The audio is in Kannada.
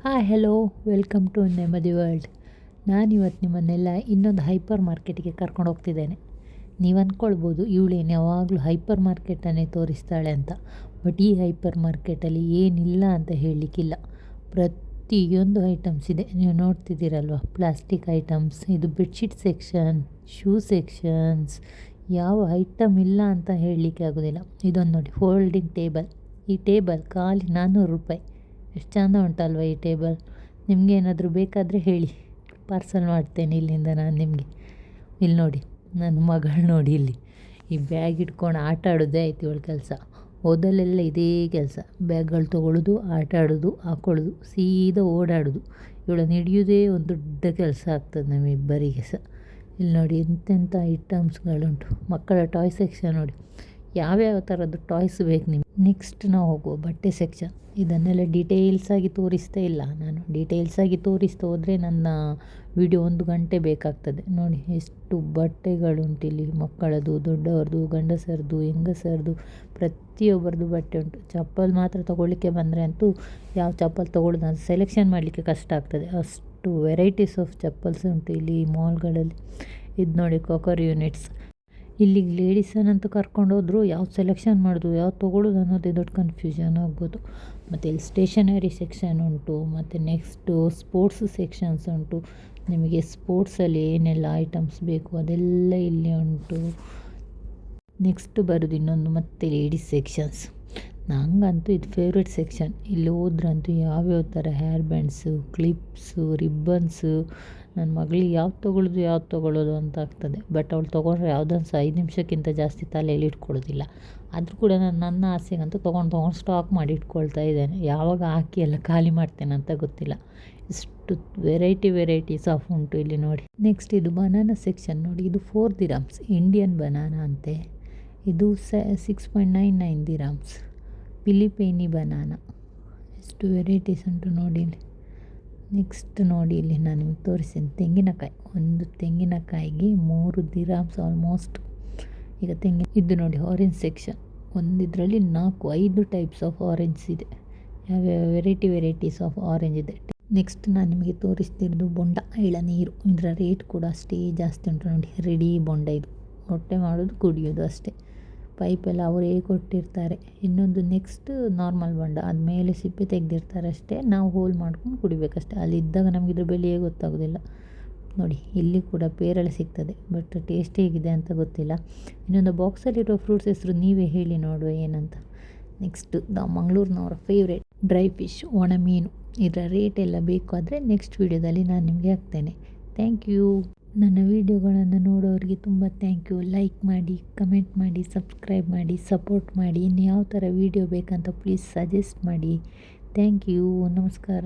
ಹಾಯ್ ಹೆಲೋ ವೆಲ್ಕಮ್ ಟು ನೆಮ್ಮದಿ ವರ್ಲ್ಡ್. ನಾನಿವತ್ತು ನಿಮ್ಮನ್ನೆಲ್ಲ ಇನ್ನೊಂದು ಹೈಪರ್ ಮಾರ್ಕೆಟಿಗೆ ಕರ್ಕೊಂಡು ಹೋಗ್ತಿದ್ದೇನೆ. ನೀವು ಅಂದ್ಕೊಳ್ಬೋದು ಇವಳೇನು ಯಾವಾಗಲೂ ಹೈಪರ್ ಮಾರ್ಕೆಟನ್ನೇ ತೋರಿಸ್ತಾಳೆ ಅಂತ. ಬಟ್ ಈ ಹೈಪರ್ ಮಾರ್ಕೆಟಲ್ಲಿ ಏನಿಲ್ಲ ಅಂತ ಹೇಳಲಿಕ್ಕಿಲ್ಲ. ಪ್ರತಿಯೊಂದು ಐಟಮ್ಸ್ ಇದೆ. ನೀವು ನೋಡ್ತಿದ್ದೀರಲ್ವ, ಪ್ಲಾಸ್ಟಿಕ್ ಐಟಮ್ಸ್, ಇದು ಬೆಡ್ಶೀಟ್ ಸೆಕ್ಷನ್, ಶೂ ಸೆಕ್ಷನ್ಸ್, ಯಾವ ಐಟಮ್ ಇಲ್ಲ ಅಂತ ಹೇಳಲಿಕ್ಕೆ ಆಗೋದಿಲ್ಲ. ಇದೊಂದು ನೋಡಿ, ಫೋಲ್ಡಿಂಗ್ ಟೇಬಲ್. ಈ ಟೇಬಲ್ ಖಾಲಿ 400 ರೂಪಾಯಿ. ಎಷ್ಟು ಚೆಂದ ಉಂಟಲ್ವ ಈ ಟೇಬಲ್. ನಿಮಗೆ ಏನಾದರೂ ಬೇಕಾದರೆ ಹೇಳಿ, ಪಾರ್ಸಲ್ ಮಾಡ್ತೇನೆ ಇಲ್ಲಿಂದ ನಾನು ನಿಮಗೆ. ಇಲ್ಲಿ ನೋಡಿ, ನನ್ನ ಮಗಳು ನೋಡಿ, ಇಲ್ಲಿ ಈ ಬ್ಯಾಗ್ ಇಟ್ಕೊಂಡು ಆಟ ಆಡೋದೇ ಆಯ್ತು ಇವಳ ಕೆಲಸ. ಓದಲೆಲ್ಲ ಇದೇ ಕೆಲಸ, ಬ್ಯಾಗ್ಗಳು ತೊಗೊಳ್ಳೋದು, ಆಟ ಆಡೋದು, ಹಾಕೊಳ್ಳೋದು, ಸೀದಾ ಓಡಾಡೋದು. ಇವಳನ್ನು ಹಿಡಿಯೋದೇ ಒಂದು ದೊಡ್ಡ ಕೆಲಸ ಆಗ್ತದೆ ನಮ್ಮಿಬ್ಬರಿಗೆ ಸಹ. ಇಲ್ಲಿ ನೋಡಿ ಎಂತೆಂಥ ಐಟಮ್ಸ್ಗಳುಂಟು. ಮಕ್ಕಳ ಟಾಯ್ ಸೆಕ್ಷನ್ ನೋಡಿ, ಯಾವ್ಯಾವ ಥರದ್ದು ಟಾಯ್ಸ್ ಬೇಕು ನಿಮಗೆ. ನೆಕ್ಸ್ಟ್ ನಾವು ಹೋಗುವ ಬಟ್ಟೆ ಸೆಕ್ಷನ್. ಇದನ್ನೆಲ್ಲ ಡೀಟೇಲ್ಸಾಗಿ ತೋರಿಸ್ತಾ ಇಲ್ಲ ನಾನು. ಡೀಟೇಲ್ಸಾಗಿ ತೋರಿಸ್ತಾ ಹೋದರೆ ನನ್ನ ವಿಡಿಯೋ 1 ಗಂಟೆ ಬೇಕಾಗ್ತದೆ. ನೋಡಿ ಎಷ್ಟು ಬಟ್ಟೆಗಳುಂಟು ಇಲ್ಲಿ. ಮಕ್ಕಳದು, ದೊಡ್ಡವ್ರದ್ದು, ಗಂಡಸರದು, ಹೆಂಗಸರದು, ಪ್ರತಿಯೊಬ್ಬರದ್ದು ಬಟ್ಟೆ ಉಂಟು. ಚಪ್ಪಲ್ ಮಾತ್ರ ತೊಗೊಳ್ಳಿಕ್ಕೆ ಬಂದರೆ ಅಂತೂ ಯಾವ ಚಪ್ಪಲ್ ತೊಗೊಳ್ಳೋದು ಅಂತ ಸೆಲೆಕ್ಷನ್ ಮಾಡಲಿಕ್ಕೆ ಕಷ್ಟ ಆಗ್ತದೆ. ಅಷ್ಟು ವೆರೈಟೀಸ್ ಆಫ್ ಚಪ್ಪಲ್ಸ್ ಉಂಟು ಇಲ್ಲಿ ಮಾಲ್ಗಳಲ್ಲಿ. ಇದು ನೋಡಿ ಕಾಕರ್ ಯೂನಿಟ್ಸ್. ಇಲ್ಲಿಗೆ ಲೇಡೀಸನ್ನಂತೂ ಕರ್ಕೊಂಡು ಹೋದ್ರು ಯಾವ್ದು ಸೆಲೆಕ್ಷನ್ ಮಾಡೋದು, ಯಾವ್ದು ತೊಗೊಳ್ಳೋದು ಅನ್ನೋದೇ ದೊಡ್ಡ ಕನ್ಫ್ಯೂಷನ್ ಆಗ್ಬೋದು. ಮತ್ತು ಇಲ್ಲಿ ಸ್ಟೇಷನರಿ ಸೆಕ್ಷನ್ ಉಂಟು. ಮತ್ತು ನೆಕ್ಸ್ಟು ಸ್ಪೋರ್ಟ್ಸ್ ಸೆಕ್ಷನ್ಸ್ ಉಂಟು. ನಿಮಗೆ ಸ್ಪೋರ್ಟ್ಸಲ್ಲಿ ಏನೆಲ್ಲ ಐಟಮ್ಸ್ ಬೇಕು ಅದೆಲ್ಲ ಇಲ್ಲಿ ಉಂಟು. ನೆಕ್ಸ್ಟ್ ಬರೋದು ಇನ್ನೊಂದು ಮತ್ತೆ ಲೇಡೀಸ್ ಸೆಕ್ಷನ್ಸ್. ನನಗಂತೂ ಇದು ಫೇವ್ರೆಟ್ ಸೆಕ್ಷನ್. ಇಲ್ಲಿ ಹೋದ್ರಂತೂ ಯಾವ್ಯಾವ ಥರ ಹೇರ್ ಬ್ಯಾಂಡ್ಸು, ಕ್ಲಿಪ್ಸು, ರಿಬ್ಬನ್ಸು. ನನ್ನ ಮಗಳಿಗೆ ಯಾವ್ದು ತೊಗೊಳ್ಳೋದು ಅಂತ ಆಗ್ತದೆ. ಬಟ್ ಅವಳು ತೊಗೊಂಡ್ರೆ ಯಾವುದನ್ನು ಸಹ 5 ನಿಮಿಷಕ್ಕಿಂತ ಜಾಸ್ತಿ ತಲೆಯಲ್ಲಿ ಇಟ್ಕೊಳ್ಳೋದಿಲ್ಲ. ಆದರೂ ಕೂಡ ನನ್ನ ಆಸೆಗಂತೂ ತೊಗೊಂಡು ಸ್ಟಾಕ್ ಮಾಡಿ ಇಟ್ಕೊಳ್ತಾ ಇದ್ದೇನೆ. ಯಾವಾಗ ಹಾಕಿ ಎಲ್ಲ ಖಾಲಿ ಮಾಡ್ತೇನೆ ಅಂತ ಗೊತ್ತಿಲ್ಲ. ಇಷ್ಟು ವೆರೈಟೀಸ್ ಆಫ್ ಉಂಟು ಇಲ್ಲಿ ನೋಡಿ. ನೆಕ್ಸ್ಟ್ ಇದು ಬನಾನಾ ಸೆಕ್ಷನ್ ನೋಡಿ. ಇದು 4 ದಿರಾಮ್ಸ್, ಇಂಡಿಯನ್ ಬನಾನಾ ಅಂತೆ. ಇದು 6.99 ದಿರಾಮ್ಸ್, ಫಿಲಿಪೈನಿ ಬನಾನಾ. ಎಷ್ಟು ವೆರೈಟೀಸ್ ಉಂಟು ನೋಡಿ ಇಲ್ಲಿ. ನೆಕ್ಸ್ಟ್ ನೋಡಿ, ಇಲ್ಲಿ ನಾನು ನಿಮಗೆ ತೋರಿಸ್ತೀನಿ ತೆಂಗಿನಕಾಯಿ. ಒಂದು ತೆಂಗಿನಕಾಯಿಗೆ 3 ದಿರಾಮ್ಸ್ ಆಲ್ಮೋಸ್ಟ್. ಈಗ ಇದು ನೋಡಿ ಆರೆಂಜ್ ಸೆಕ್ಷನ್. ಒಂದಿದ್ರಲ್ಲಿ 4-5 ಟೈಪ್ಸ್ ಆಫ್ ಆರೆಂಜ್ ಇದೆ. ಯಾವ್ಯಾವ ವೆರೈಟೀಸ್ ಆಫ್ ಆರೆಂಜ್ ಇದೆ. ನೆಕ್ಸ್ಟ್ ನಾನು ನಿಮಗೆ ತೋರಿಸ್ತಿರೋದು ಬೊಂಡ, ಎಳನೀರು. ಇದರ ರೇಟ್ ಕೂಡ ಅಷ್ಟೇ ಜಾಸ್ತಿ ಉಂಟು ನೋಡಿ. ರೆಡಿ ಬೊಂಡ ಇದು. ಹೊಟ್ಟೆ ಮಾಡೋದು, ಕುಡಿಯೋದು ಅಷ್ಟೇ. ಪೈಪೆಲ್ಲ ಅವರೇ ಕೊಟ್ಟಿರ್ತಾರೆ. ಇನ್ನೊಂದು ನೆಕ್ಸ್ಟ್ ನಾರ್ಮಲ್ ಬೊಂಡ, ಆದಮೇಲೆ ಸಿಪ್ಪೆ ತೆಗೆದಿರ್ತಾರೆ ಅಷ್ಟೇ. ನಾವು ಹೋಲ್ ಮಾಡ್ಕೊಂಡು ಕುಡಿಬೇಕಷ್ಟೇ. ಅಲ್ಲಿದ್ದಾಗ ನಮಗೆ ಇದ್ರ ಬೆಲೆಯೇ ಗೊತ್ತಾಗೋದಿಲ್ಲ. ನೋಡಿ ಇಲ್ಲಿ ಕೂಡ ಪೇರಳೆ ಸಿಗ್ತದೆ. ಬಟ್ ಟೇಸ್ಟ್ ಹೇಗಿದೆ ಅಂತ ಗೊತ್ತಿಲ್ಲ. ಇನ್ನೊಂದು ಬಾಕ್ಸಲ್ಲಿರೋ ಫ್ರೂಟ್ಸ್ ಹೆಸರು ನೀವೇ ಹೇಳಿ ನೋಡುವ ಏನಂತ. ನೆಕ್ಸ್ಟ್ ಮಂಗಳೂರಿನವರ ಫೇವ್ರೇಟ್ ಡ್ರೈ ಫಿಶ್, ಒಣ ಮೀನು. ಇದರ ರೇಟ್ ಎಲ್ಲ ಬೇಕು ಆದರೆ ನೆಕ್ಸ್ಟ್ ವೀಡಿಯೋದಲ್ಲಿ ನಾನು ನಿಮಗೆ ಹಾಕ್ತೇನೆ. Thank you. ನನ್ನ ವೀಡಿಯೋಗಳನ್ನು ನೋಡೋರಿಗೆ ತುಂಬ ಥ್ಯಾಂಕ್ ಯು. ಲೈಕ್ ಮಾಡಿ, ಕಮೆಂಟ್ ಮಾಡಿ, ಸಬ್ಸ್ಕ್ರೈಬ್ ಮಾಡಿ, ಸಪೋರ್ಟ್ ಮಾಡಿ. ಇನ್ನು ಯಾವ ಥರ ವೀಡಿಯೋ ಬೇಕಂತ ಪ್ಲೀಸ್ ಸಜೆಸ್ಟ್ ಮಾಡಿ. Thank you. ನಮಸ್ಕಾರ.